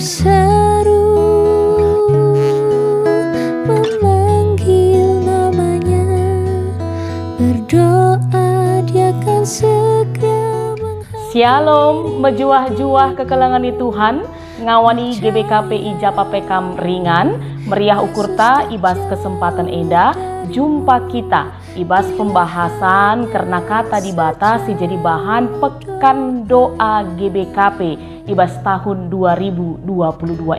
berseru memanggil namanya, berdoa dia akan segera Shalom, mejuah-juah kekelangan Tuhan, ngawani GBKP Ijapa Pekam ringan, meriah ukurta ibas kesempatan enda, jumpa kita ibas pembahasan karena kata dibatasi jadi bahan pekan doa GBKP ibas tahun 2022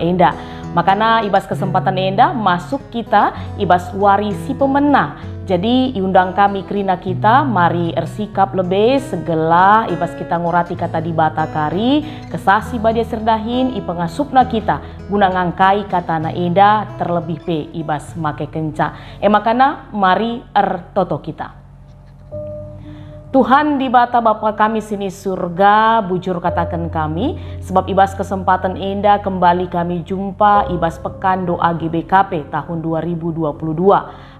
enda. Makanya ibas kesempatan enda masuk kita ibas warisi pemena. Jadi iundang kami kerina kita mari ersikap lebih segala ibas kita ngurati kata dibata kari kesasi badia serdahin ipengasupna kita guna ngangkai kata na enda terlebih pe ibas make kenca. Makana mari ertoto kita. Tuhan di bata Bapa kami sini surga, bujur katakan kami, sebab ibas kesempatan enda kembali kami jumpa ibas pekan doa GBKP tahun 2022.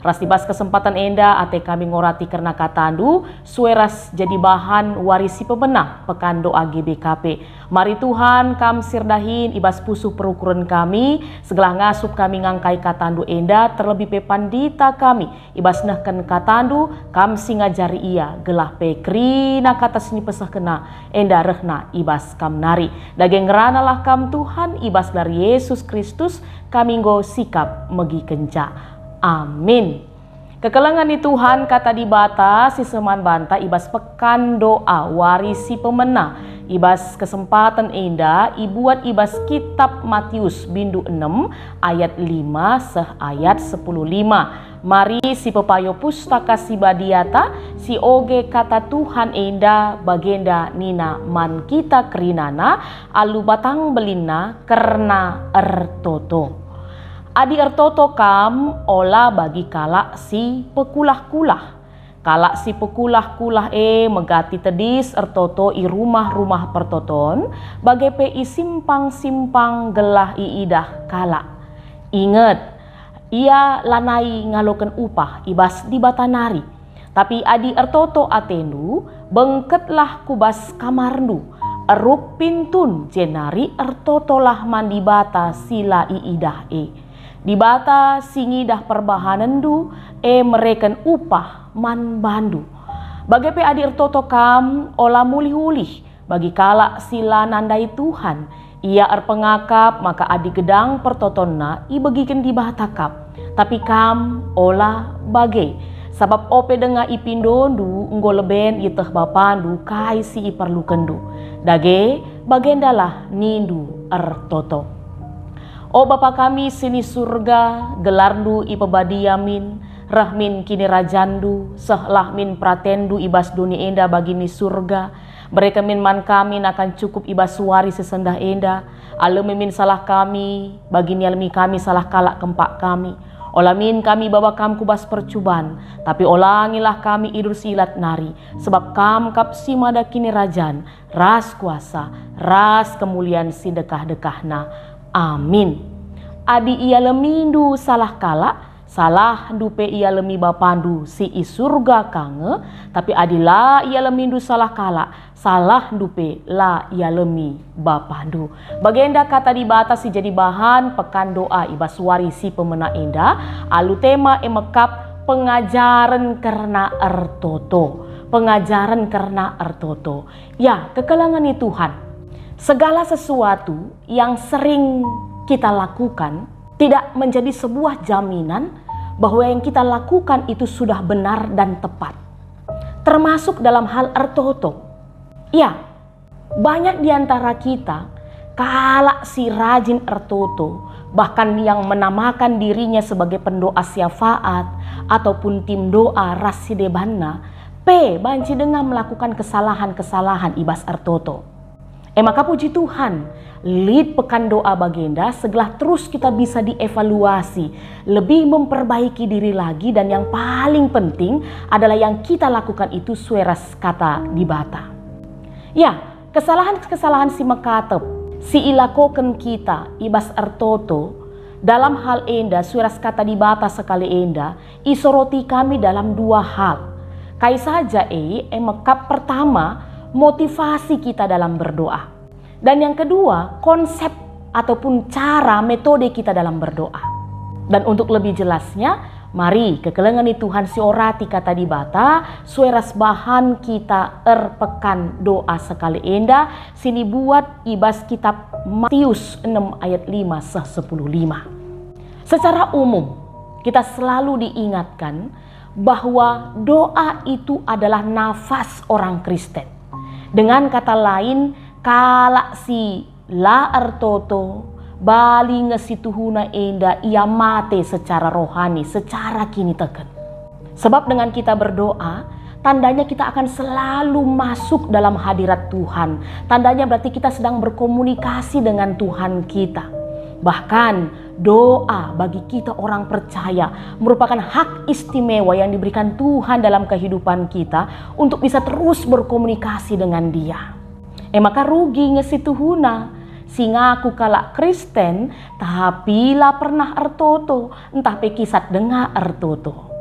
Ras ibas kesempatan enda ate kami ngorati karena katandu, sueras jadi bahan warisi pemenang pekan doa GBKP. Mari Tuhan kam sirdahin ibas pusuh perukuran kami, segala ngasup kami ngangkai katandu enda terlebih pe pandita kami, ibas nahkan katandu kam singajari ia gelah pekri na kata sini pesah kena enda rehna ibas kam nari daging rana lah kam Tuhan ibas dari Yesus Kristus kami nggo sikap megi kenca. Amin. Kekelangan di Tuhan kata dibata si seman banta ibas pekan doa warisi pemena ibas kesempatan enda ibuat ibas kitab Matius bindu 6 ayat 5 seh ayat 10:5. Mari si pepayo pustaka si badiata si oge kata Tuhan enda bagenda nina man kita kerinana alu batang belina karena ertoto. Adi ertoto kam ola bagi kalak si pekulah-kulah. Kalak si pekulah-kulah megati tedis ertoto i rumah-rumah pertoton bagai pe i simpang-simpang gelah i idah kalak. Ingat, ia lanai ngaloken upah ibas di batanari. Tapi adi ertoto atendu bengketlah kubas kamarndu. Erup pintun jenari ertoto lah mandi bata sila i idah Di bata singidah perbahanendu mereken upah man bandu. Bagai pe adi ertoto kam ola mulih-ulih bagi kalak sila nandai Tuhan. Ia erpengakap maka adi gedang pertotonna i begiken di batakap. Tapi kam ola bagai sabab ope denga ipindondu nggo leben iteh bapandu kai si iperlukendu. Dage bagendalah nindu ertoto. O Bapa kami sini surga, gelarndu ipebadiamin, rahmin kini rajandu, sehlahmin pratendu ibas dunia enda bagini surga. Mereka min man kami akan cukup ibas suari sesendah enda, alemimin salah kami, bagini alemi kami salah kalak kempak kami. Olamin kami bawa kam kubas percuban, tapi olangilah kami idur silat nari, sebab kam kap si mada kini rajan, ras kuasa, ras kemuliaan si dekah-dekahna. Amin. Adi ia lemindu salah kalak, salah dupe ia lemi bapandu si i surga kange, tapi adilah ia lemindu salah kalak, salah dupe la ia lemi bapandu. Bagenda kata dibata si jadi bahan pekan doa ibas warisi pemena enda, alu tema emekap pengajaran karena ertoto. Pengajaran karena ertoto. Ya, kekelangan itu Tuhan. Segala sesuatu yang sering kita lakukan tidak menjadi sebuah jaminan bahwa yang kita lakukan itu sudah benar dan tepat. Termasuk dalam hal ertoto. Ya, banyak di antara kita kalak si rajin ertoto, bahkan yang menamakan dirinya sebagai pendoa syafaat ataupun tim doa rasidebanna, banci dengan melakukan kesalahan-kesalahan ibas ertoto. Maka puji Tuhan, lead pekan doa bagenda setelah terus kita bisa dievaluasi, lebih memperbaiki diri lagi, dan yang paling penting adalah yang kita lakukan itu sueras kata dibata. Ya, kesalahan-kesalahan si mekatep, si ilakoken kita ibas ertoto, dalam hal enda sueras kata dibata sekali enda, isoroti kami dalam dua hal. Kai saja mekap pertama, motivasi kita dalam berdoa. Dan yang kedua, konsep ataupun cara metode kita dalam berdoa. Dan untuk lebih jelasnya, mari kekelengan Tuhan si orati kata di bata, sueras bahan kita erpekan doa sekali enda, sini buat ibas kitab Matius 6 ayat 5 seh 10:5. Secara umum, kita selalu diingatkan bahwa doa itu adalah nafas orang Kristen. Dengan kata lain, kala si la ertoto bali ngesituhuna enda ia mate secara rohani, secara kini teken. Sebab dengan kita berdoa, tandanya kita akan selalu masuk dalam hadirat Tuhan. Tandanya berarti kita sedang berkomunikasi dengan Tuhan kita. Bahkan doa bagi kita orang percaya merupakan hak istimewa yang diberikan Tuhan dalam kehidupan kita untuk bisa terus berkomunikasi dengan Dia. Maka rugi ngesituhuna singaku kala Kristen tapi la pernah ertoto entah pekisat dengar ertoto.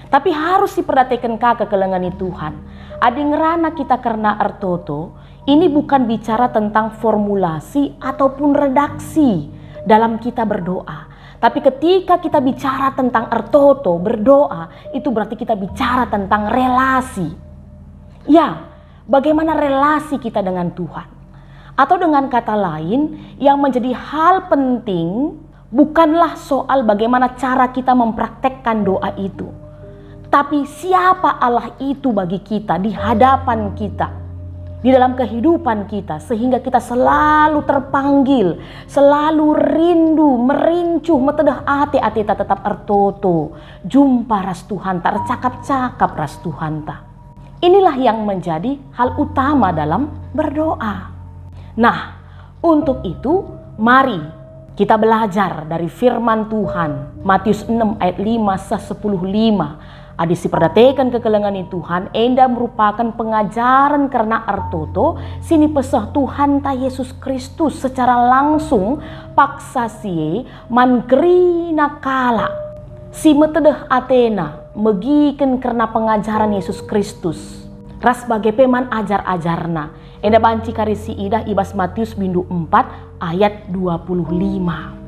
Tapi harus diperhatikan kekelengan Tuhan. Adi ngerana kita karena ertoto, ini bukan bicara tentang formulasi ataupun redaksi dalam kita berdoa. Tapi ketika kita bicara tentang ertoto, berdoa, itu berarti kita bicara tentang relasi. Ya, bagaimana relasi kita dengan Tuhan. Atau dengan kata lain, yang menjadi hal penting bukanlah soal bagaimana cara kita mempraktekkan doa itu. Tapi siapa Allah itu bagi kita di hadapan kita, di dalam kehidupan kita, sehingga kita selalu terpanggil, selalu rindu, merincuh, metedah ate tak tetap ertoto, jumpa ras Tuhan tak, cakap-cakap ras Tuhan tak. Inilah yang menjadi hal utama dalam berdoa. Nah, untuk itu mari kita belajar dari firman Tuhan. Matius 6 ayat 5 seh 10:5. Adisi perdatekan kekelengan Tuhan, enda merupakan pengajaran karena ertoto, sini pesah Tuhan ta Yesus Kristus secara langsung paksa sie mangerina kala. Si metedeh Athena megiken karena pengajaran Yesus Kristus. Ras bagai peman ajar-ajarna. Enda banci karisi idah ibas Matius bindu 4 ayat 25.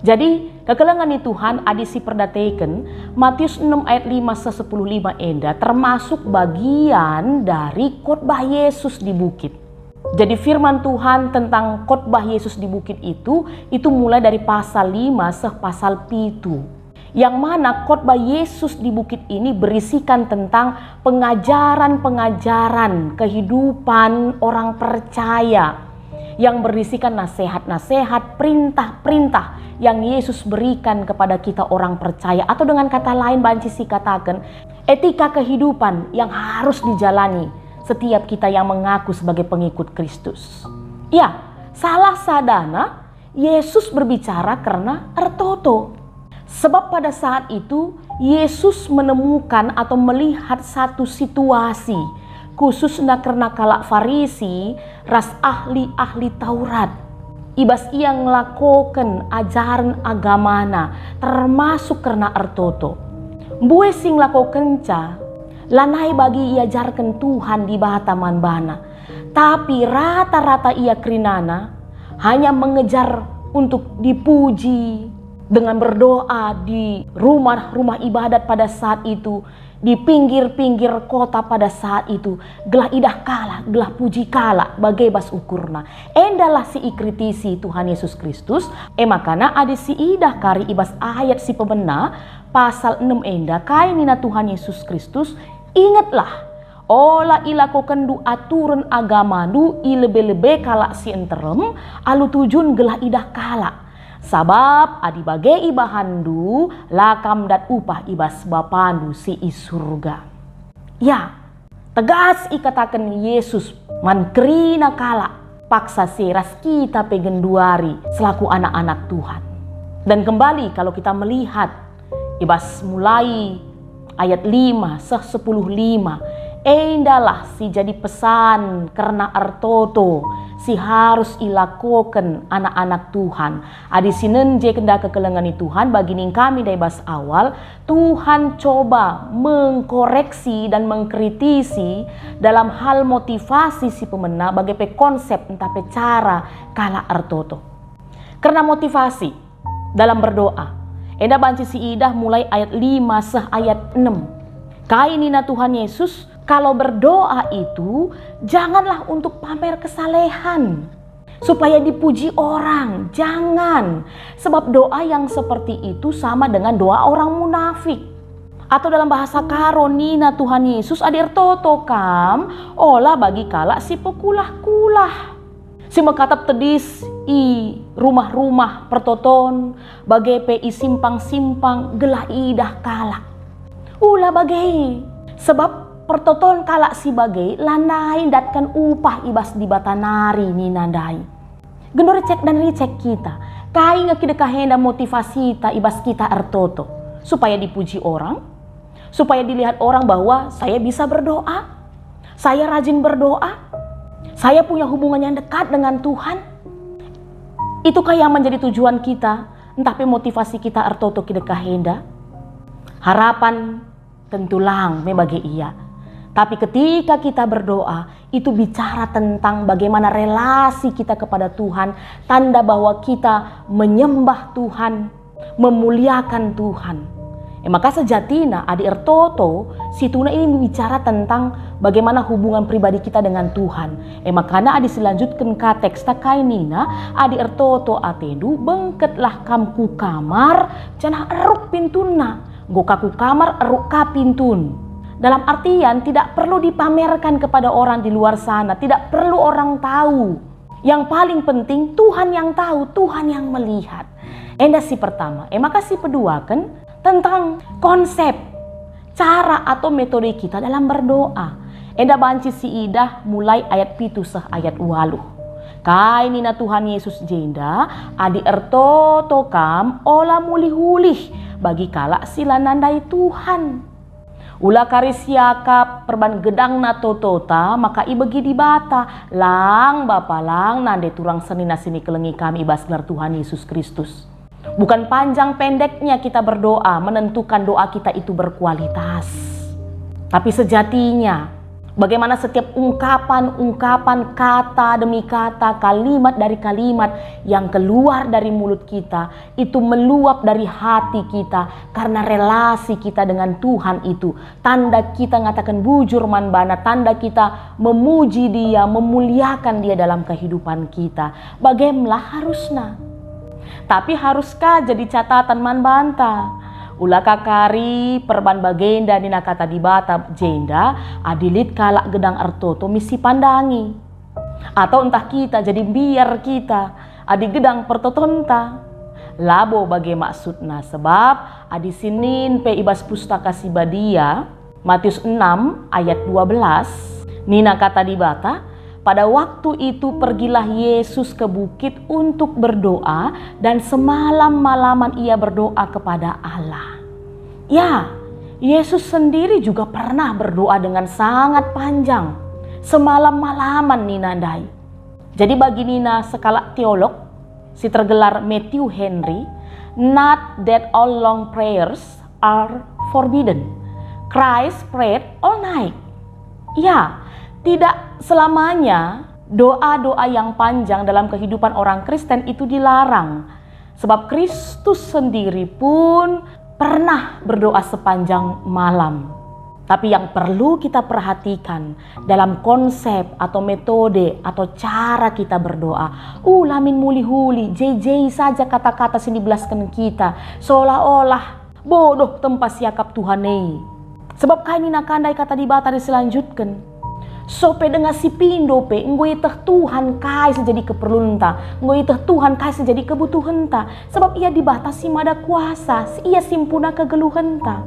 Jadi kekelengan Tuhan adisi perdateken Matius 6 ayat 5 seh 10:5 enda termasuk bagian dari khotbah Yesus di bukit. Jadi firman Tuhan tentang khotbah Yesus di bukit itu mulai dari pasal 5 seh pasal 7. Yang mana khotbah Yesus di bukit ini berisikan tentang pengajaran-pengajaran kehidupan orang percaya yang berisikan nasihat-nasihat, perintah-perintah yang Yesus berikan kepada kita orang percaya, atau dengan kata lain banci si katakan etika kehidupan yang harus dijalani setiap kita yang mengaku sebagai pengikut Kristus. Ya, salah sadana Yesus berbicara karena ertoto. Sebab pada saat itu Yesus menemukan atau melihat satu situasi khususnya karena kala Farisi ras ahli-ahli Taurat. Ibas ia ngelakokan ajaran agamana termasuk karena ertoto. Mbue sing lakokan ca lanai bagi ia jarkan Tuhan di bahataman bana. Tapi rata-rata ia kerinana hanya mengejar untuk dipuji, dengan berdoa di rumah-rumah ibadat pada saat itu, di pinggir-pinggir kota pada saat itu, gelah idah kala, gelah puji kala, bagai bas ukurna. Endalah si ikritisi Tuhan Yesus Kristus, makana ada si idah kari ibas ayat si pemena, pasal 6 enda, kainina Tuhan Yesus Kristus, ingatlah, ola ilakokan du aturan agama du ilebe-lebe kala si enterem, alu tujun gelah idah kala. Sabab adi bagai ibahandu lakam dan upah ibas bapandu si isurga. Ya, tegas ikatakan Yesus mankrina kala paksa seras kita pegenduari selaku anak-anak Tuhan. Dan kembali kalau kita melihat ibas mulai ayat 5 seh 10:5, endalah si jadi pesan karena ertoto si harus ilakokan anak-anak Tuhan. Adi sinenje kenda kekelengan Tuhan bagi ning kami dari bas awal, Tuhan coba mengkoreksi dan mengkritisi dalam hal motivasi si pemena bagi pe konsep entah pe cara kala ertoto. Karena motivasi dalam berdoa. Enda banci si idah mulai ayat 5 seh ayat 6. Kainina Tuhan Yesus, kalau berdoa itu janganlah untuk pamer kesalehan supaya dipuji orang, jangan. Sebab doa yang seperti itu sama dengan doa orang munafik. Atau dalam bahasa karonina Tuhan Yesus adir toto kam olah bagi kalak si pekulah-kulah. Si mekatap tedis i rumah-rumah pertoton bagai pi simpang-simpang gelah idah kalak. Ulah bagai sebab pertoton kalak si bagai landai datkan upah ibas di batanari ni nandai. Gendor cek dan ricek kita. Kai ngaki dekahenda motivasi ta ibas kita ertoto supaya dipuji orang, supaya dilihat orang bahwa saya bisa berdoa, saya rajin berdoa, saya punya hubungan yang dekat dengan Tuhan. Itukah yang menjadi tujuan kita? Entah motivasi kita ertoto ki dekahenda. Harapan tentu lang me bagi iya. Tapi ketika kita berdoa, itu bicara tentang bagaimana relasi kita kepada Tuhan, tanda bahwa kita menyembah Tuhan, memuliakan Tuhan. Maka sejatinya adi ertoto, situna ini bicara tentang bagaimana hubungan pribadi kita dengan Tuhan. Makanya adi selanjutkan ka teks kainina, adi ertoto atedu bengketlah kamku kamar, cenah eruk pintuna, gokaku kamar eruk ka pintun. Dalam artian tidak perlu dipamerkan kepada orang di luar sana, tidak perlu orang tahu. Yang paling penting Tuhan yang tahu, Tuhan yang melihat. Enda si pertama, maka si kedua kan tentang konsep, cara atau metode kita dalam berdoa. Enda banci si idah mulai ayat 7 seh ayat 8. Kainina Tuhan Yesus jenda, adi ertoto kam ola mulih-hulih bagi kalak sila nandai Tuhan. Ulah karis yakap perban gedang na totota maka ibegi di bata lang bapalang nande turang senina sini kelengi kami ibas gelar Tuhan Yesus Kristus. Bukan panjang pendeknya kita berdoa menentukan doa kita itu berkualitas. Tapi sejatinya bagaimana setiap ungkapan kata demi kata, kalimat dari kalimat yang keluar dari mulut kita itu meluap dari hati kita karena relasi kita dengan Tuhan itu. Tanda kita ngatakan bujur manbana, tanda kita memuji Dia, memuliakan Dia dalam kehidupan kita. Bagaimana harusnya? Tapi haruskah jadi catatan manbanta? Ulah kakari perban bagenda nina kata di bata jenda adilit kalak gedang ertoto misi pandangi. Atau entah kita jadi biar kita adi gedang pertotonta. Labo bagai maksudna sebab adi sinin pe ibas pustaka si badia Matius 6 ayat 12 nina kata di bata. Pada waktu itu pergilah Yesus ke bukit untuk berdoa dan semalam-malaman ia berdoa kepada Allah. Ya, Yesus sendiri juga pernah berdoa dengan sangat panjang. Semalam-malaman Nina Dai. Jadi bagi Nina skala teolog, si tergelar Matthew Henry, not that all long prayers are forbidden. Christ prayed all night. Ya, tidak selamanya doa-doa yang panjang dalam kehidupan orang Kristen itu dilarang. Sebab Kristus sendiri pun pernah berdoa sepanjang malam. Tapi yang perlu kita perhatikan dalam konsep atau metode atau cara kita berdoa. Lamin muli-huli, jejei saja kata-kata sini belaskan kita. Seolah-olah bodoh tempat siakap Tuhanei. Sebab kainina kandai kata di bata diselanjutkan. Sope dengan si pindo pe ngoi teh Tuhan kai sejadi keperluan ta, ngoi teh Tuhan kai sejadi kebutuhan ta, sebab ia dibatasi mada kuasa, ia simpuna kegeluhan ta.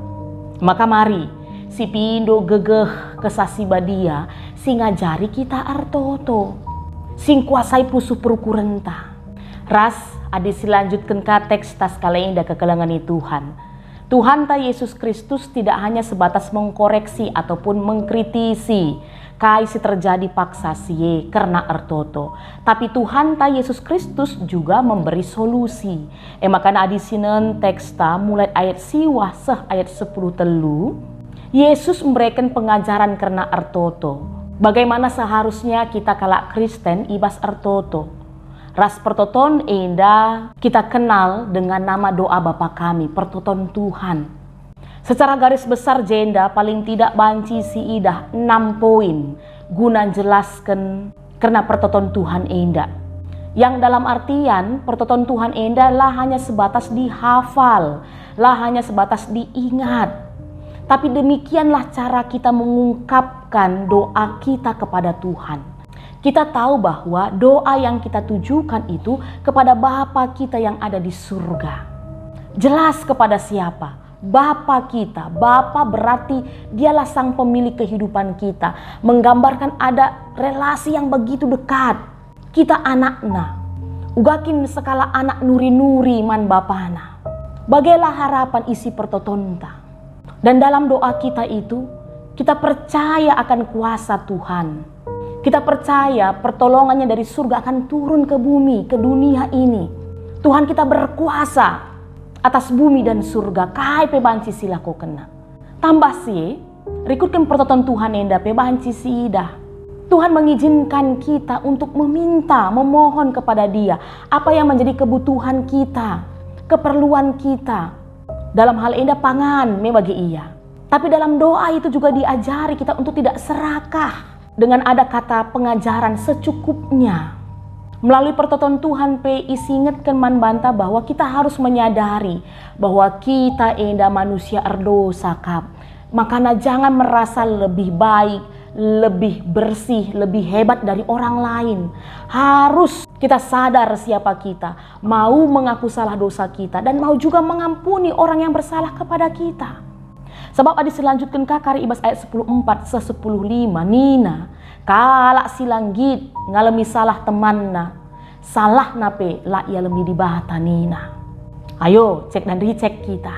Maka mari si pindo gegeh kesasi badia, sing ngajari kita artoto, sing kuasai pusu perukuran ta. Ras adi silanjutkan ka teks tas kalenda kekelangani Tuhan. Tuhan ta Yesus Kristus tidak hanya sebatas mengkoreksi ataupun mengkritisi kai si terjadi paksa siye karena ertoto. Tapi Tuhan ta Yesus Kristus juga memberi solusi. Makanya adisinen teksta mulai ayat siwah seh ayat 10 telu. Yesus memberikan pengajaran karena ertoto. Bagaimana seharusnya kita kalak Kristen ibas ertoto. Ras pertoton enda kita kenal dengan nama doa Bapa kami, pertoton Tuhan. Secara garis besar jenda paling tidak banci si idah 6 poin guna jelaskan karena pertoton Tuhan enda. Yang dalam artian pertoton Tuhan enda lah hanya sebatas dihafal, lah hanya sebatas diingat. Tapi demikianlah cara kita mengungkapkan doa kita kepada Tuhan. Kita tahu bahwa doa yang kita tujukan itu kepada Bapa kita yang ada di surga. Jelas kepada siapa? Bapa kita. Bapa berarti dialah sang pemilik kehidupan kita. Menggambarkan ada relasi yang begitu dekat. Kita anakna. Ugakin sekala anak nuri-nuri man bapana. Bagailah harapan isi pertotonta. Dan dalam doa kita itu, kita percaya akan kuasa Tuhan. Kita percaya pertolongannya dari surga akan turun ke bumi, ke dunia ini. Tuhan kita berkuasa atas bumi dan surga. Kai pe banci sila ko kena. Tambah sih, rikutkan pertoton Tuhan enda pe banci si idah. Tuhan mengizinkan kita untuk meminta, memohon kepada Dia apa yang menjadi kebutuhan kita, keperluan kita. Dalam hal enda pangan me bagi ia. Tapi dalam doa itu juga diajari kita untuk tidak serakah. Dengan ada kata pengajaran secukupnya. Melalui pertoton Tuhan pe isingetkan man banta bahwa kita harus menyadari bahwa kita enda manusia erdosa kap. Makanya jangan merasa lebih baik, lebih bersih, lebih hebat dari orang lain. Harus kita sadar siapa kita, mau mengaku salah dosa kita dan mau juga mengampuni orang yang bersalah kepada kita. Sebab adi selanjutkan kakari ibas ayat 14 se-10:5 Nina kalak silanggit ngalami salah temanna salah nape la ia lemi di bata Nina. Ayo cek dan dicek kita.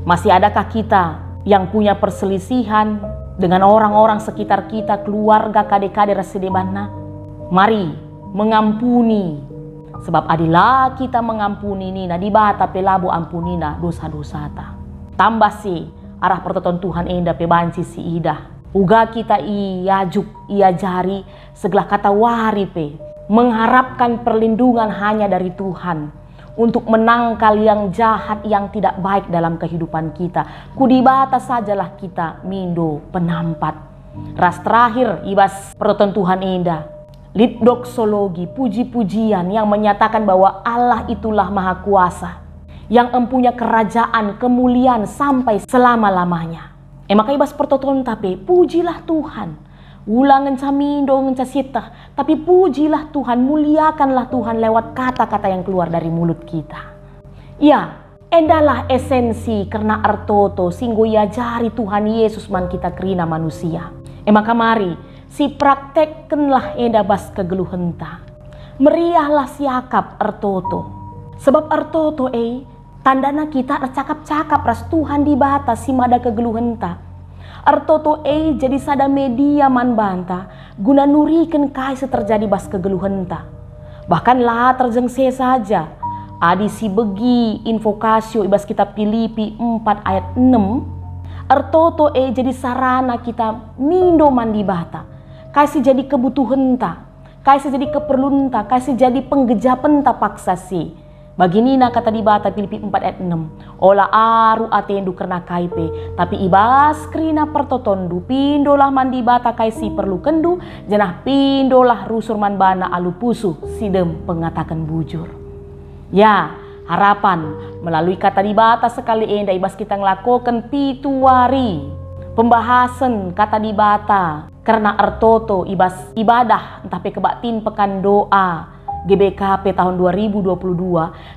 Masih adakah kita yang punya perselisihan dengan orang-orang sekitar kita, keluarga, kade-kade rasidebana? Mari mengampuni. Sebab adilah kita mengampuni Nina di bata pelabu ampunina dosa-dosa ta. Tambah sih arah pertoton Tuhan enda pe banci si idah. Uga kita iajuk, iajari segala kata wari pe. Mengharapkan perlindungan hanya dari Tuhan. Untuk menangkal yang jahat, yang tidak baik dalam kehidupan kita. Kudibata sajalah kita mindo penampat. Ras terakhir ibas pertoton Tuhan enda. Lit doksologi, puji-pujian yang menyatakan bahwa Allah itulah maha kuasa. Yang empunya kerajaan, kemuliaan sampai selama-lamanya. Maka ibas pertoton tapi pujilah Tuhan. Ulang ngencamindo ngencasita, tapi pujilah Tuhan, muliakanlah Tuhan lewat kata-kata yang keluar dari mulut kita. Ya, endalah esensi karena artoto singgo jari Tuhan Yesus man kita kerina manusia. Maka mari si praktekkenlah enda bas kegeluhenta. Meriahlah siakap artoto. Sebab artoto tandana kita cakap-cakap ras Tuhan di bata si mada kegeluhenta. Artoto jadi sada media man banta guna nuriken kai seterjadi bas kegeluhenta. Bahkan lah terjengse saja. Adi si begi invokasio ibas kitab Filipi 4 ayat 6. Artoto jadi sarana kita mindo man di bata. Kai si jadi kebutuhenta. Kai si jadi keperlunta. Kai si jadi penggejapenta paksa si. Bagi Nina kata di bata Filipi 4 ayat 6. Ola aru atendu karena kaipe. Tapi ibas krina pertotondu. Pindolah man di bata kaisi perlu kendu. Jenah pindolah rusur man bana alupusu. Sidem pengatakan bujur. Ya harapan melalui kata di bata sekali enda ibas kita ngelakukan pituari. Pembahasan kata di bata. Karena artoto ibas ibadah entah kebatin pekan doa. GBKP tahun 2022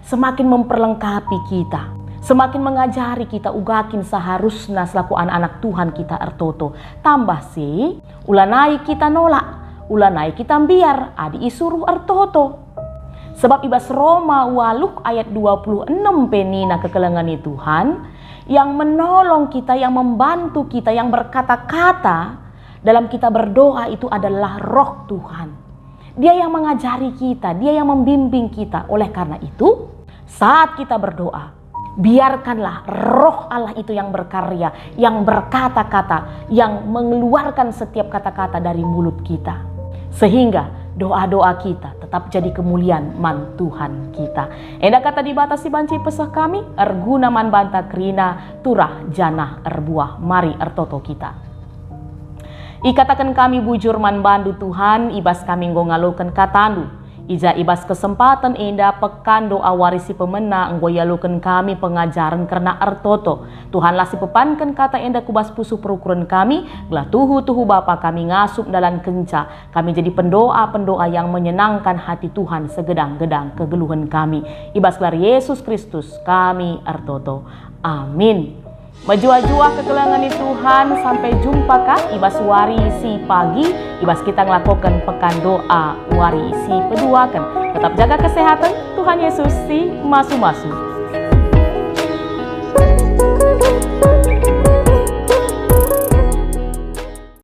semakin memperlengkapi kita, semakin mengajari kita ugakin seharusnya selaku anak-anak Tuhan kita artoto. Tambah sih, ulanai kita nolak, ulanai kita biar adi isuruh artoto. Sebab ibas Roma waluk ayat 26 penina kekelengan Tuhan yang menolong kita, yang membantu kita, yang berkata-kata dalam kita berdoa itu adalah Roh Tuhan. Dia yang mengajari kita, dia yang membimbing kita. Oleh karena itu, saat kita berdoa, biarkanlah Roh Allah itu yang berkarya, yang berkata-kata, yang mengeluarkan setiap kata-kata dari mulut kita. Sehingga doa-doa kita tetap jadi kemuliaan man Tuhan kita. Enda kata dibatasi banci pesah kami, erguna man banta krina, turah janah erbuah, mari ertoto kita. Ikatakan kami bujur man bandu Tuhan, ibas kami ngalokan katandu. Ija ibas kesempatan indah pekan doa warisi pemena nggoyalukan kami pengajaran karena ertoto. Tuhanlah si pepankan kata indah kubas pusuh perukuran kami, gelah tuhu Bapa kami ngasup dalam kenca. Kami jadi pendoa yang menyenangkan hati Tuhan segedang-gedang kegeluhan kami. Ibas gelar Yesus Kristus kami ertoto. Amin. Majua-jua kegelangan Tuhan, sampai jumpa kah ibas warisi pagi, ibas kita ngelakukan pekan doa warisi peduakan. Tetap jaga kesehatan, Tuhan Yesus si masu-masu.